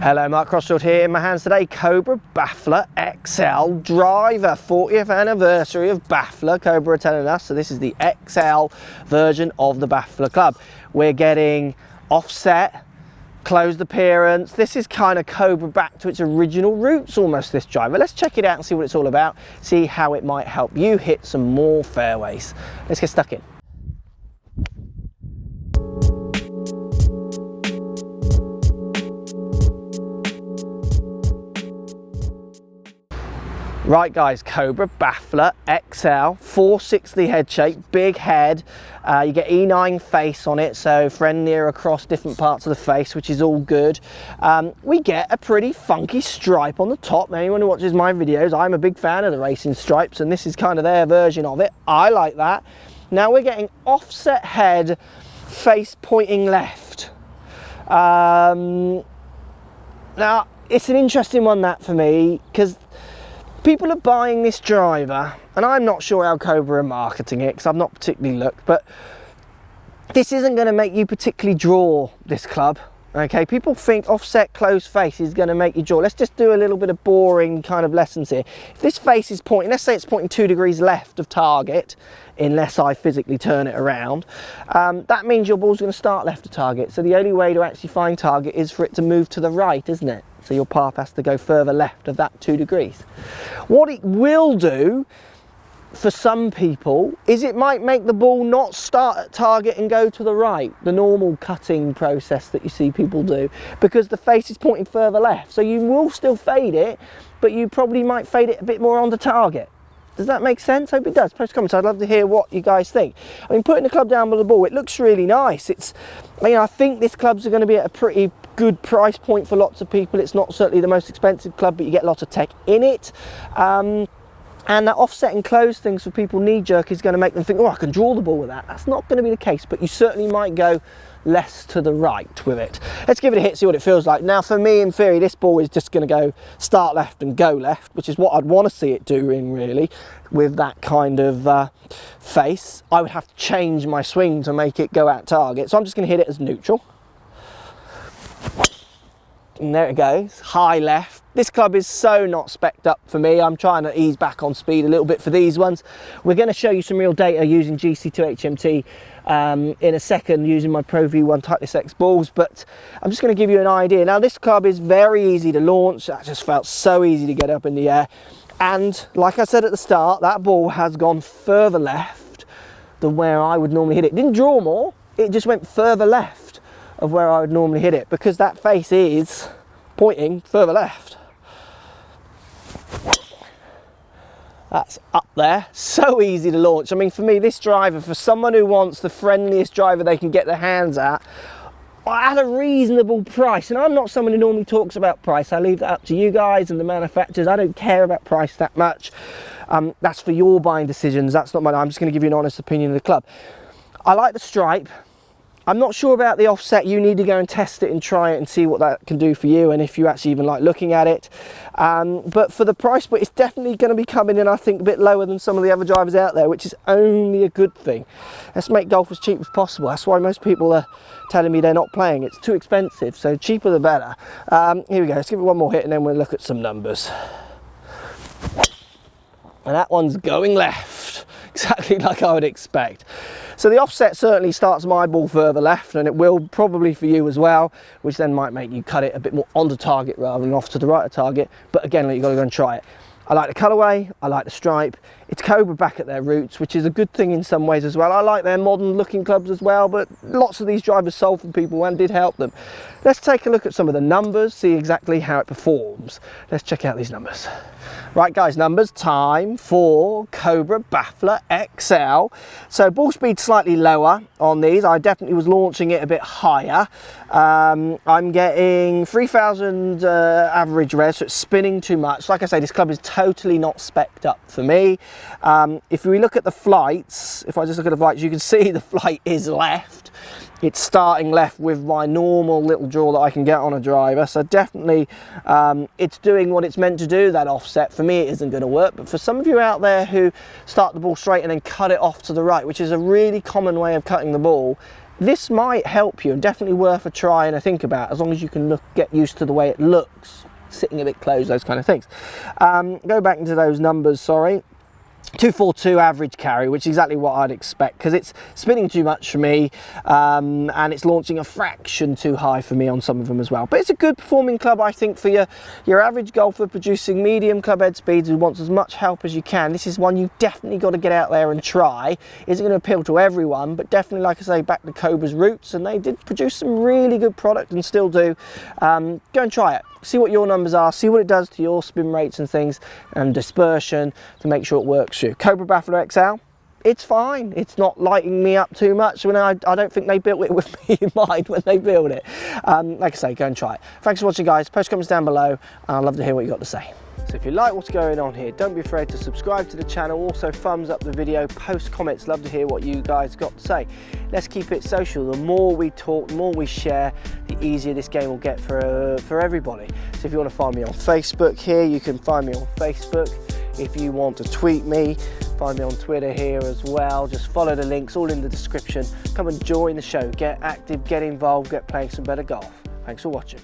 Hello, Mark Crossfield here. In my hands today, Cobra Baffler XL Driver, 40th anniversary of Baffler. Cobra are telling us, so this is the XL version of the Baffler club. We're getting offset, closed appearance. This is kind of Cobra back to its original roots almost, this driver. Let's check it out and see what it's all about, see how it might help you hit some more fairways. Let's get stuck in. Right guys, Cobra Baffler XL, 460 head shape, big head. You get E9 face on it, so friendlier across different parts of the face, which is all good. We get a pretty funky stripe on the top. Anyone who watches my videos, I'm a big fan of the racing stripes, and this is kind of their version of it. I like that. Now we're getting offset head, face pointing left. Now it's an interesting one that for me, because people are buying this driver, and I'm not sure how Cobra are marketing it because I've not particularly looked, but this isn't going to make you particularly draw this club. Okay, people think offset closed face is going to make you draw. Let's just do a little bit of boring kind of lessons here. If this face is pointing, let's say it's pointing 2 degrees left of target, unless I physically turn it around, that means your ball's going to start left of target. So the only way to actually find target is for it to move to the right, isn't it? So your path has to go further left of that 2 degrees. What it will do for some people is it might make the ball not start at target and go to the right, the normal cutting process that you see people do, because the face is pointing further left. So you will still fade it, but you probably might fade it a bit more on the target. Does that make sense? Hope it does. Post comments. I'd love to hear what you guys think. I mean, putting the club down with the ball, it looks really nice. I think this clubs are going to be at a pretty good price point for lots of people. It's not certainly the most expensive club, but you get lots of tech in it. And that offset and close things for people knee-jerk is going to make them think, oh, I can draw the ball with that. That's not going to be the case, but you certainly might go less to the right with it. Let's give it a hit, see what it feels like. Now for me, in theory, this ball is just going to go start left and go left, which is what I'd want to see it doing really with that kind of face. I would have to change my swing to make it go at target, so I'm just going to hit it as neutral. And there it goes, high left. This club is so not spec'd up for me. I'm trying to ease back on speed a little bit for these ones. We're going to show you some real data using GC2 HMT in a second using my Pro V1 Tightness X balls, but I'm just going to give you an idea. Now this club is very easy to launch. That just felt so easy to get up in the air. And like I said at the start, that ball has gone further left than where I would normally hit it. It didn't draw more, it just went further left of where I would normally hit it, because that face is pointing further left. That's up there, so easy to launch. I mean, for me, this driver, for someone who wants the friendliest driver they can get their hands at a reasonable price, and I'm not someone who normally talks about price, I leave that up to you guys and the manufacturers. I don't care about price that much. That's for your buying decisions, that's not mine. I'm just going to give you an honest opinion of the club. I like the stripe. I'm not sure about the offset. You need to go and test it and try it and see what that can do for you, and if you actually even like looking at it. But for the price point, it's definitely going to be coming in, I think, a bit lower than some of the other drivers out there, which is only a good thing. Let's make golf as cheap as possible. That's why most people are telling me they're not playing. It's too expensive, so cheaper the better. Here we go. Let's give it one more hit and then we'll look at some numbers. And that one's going left, exactly like I would expect. So the offset certainly starts my ball further left, and it will probably for you as well, which then might make you cut it a bit more onto target rather than off to the right of target. But again, you've got to go and try it. I like the colourway, I like the stripe. It's Cobra back at their roots, which is a good thing in some ways as well. I like their modern looking clubs as well, but lots of these drivers sold for people and did help them. Let's take a look at some of the numbers, see exactly how it performs. Let's check out these numbers. Right guys, numbers, time for Cobra Baffler XL. So ball speed slightly lower on these. I definitely was launching it a bit higher. I'm getting 3,000 average res, so it's spinning too much. Like I say, this club is totally not spec'd up for me. If we look at the flights, if I just look at the flights, you can see the flight is left. It's starting left with my normal little draw that I can get on a driver, so definitely it's doing what it's meant to do. That offset for me, it isn't going to work, but for some of you out there who start the ball straight and then cut it off to the right, which is a really common way of cutting the ball, this might help you, and definitely worth a try and a think about, as long as you can get used to the way it looks, sitting a bit closed, those kind of things. Go back into those numbers, sorry. 242 average carry, which is exactly what I'd expect, because it's spinning too much for me, and it's launching a fraction too high for me on some of them as well. But it's a good performing club, I think, for your average golfer producing medium club head speeds who wants as much help as you can. This is one you've definitely got to get out there and try. Isn't going to appeal to everyone, but definitely, like I say, back to Cobra's roots, and they did produce some really good product and still do. Go and try it. See what your numbers are, see what it does to your spin rates and things, and dispersion, to make sure it works for you. Cobra Baffler XL, it's fine. It's not lighting me up too much. When I don't think they built it with me in mind when they built it. Like I say, go and try it. Thanks for watching, guys. Post comments down below, and I'd love to hear what you got to say. So if you like what's going on here, don't be afraid to subscribe to the channel. Also, thumbs up the video, post comments. Love to hear what you guys got to say. Let's keep it social. The more we talk, the more we share, the easier this game will get for everybody. So if you want to find me on Facebook here, you can find me on Facebook. If you want to tweet me, find me on Twitter here as well. Just follow the links, all in the description. Come and join the show. Get active, get involved, get playing some better golf. Thanks for watching.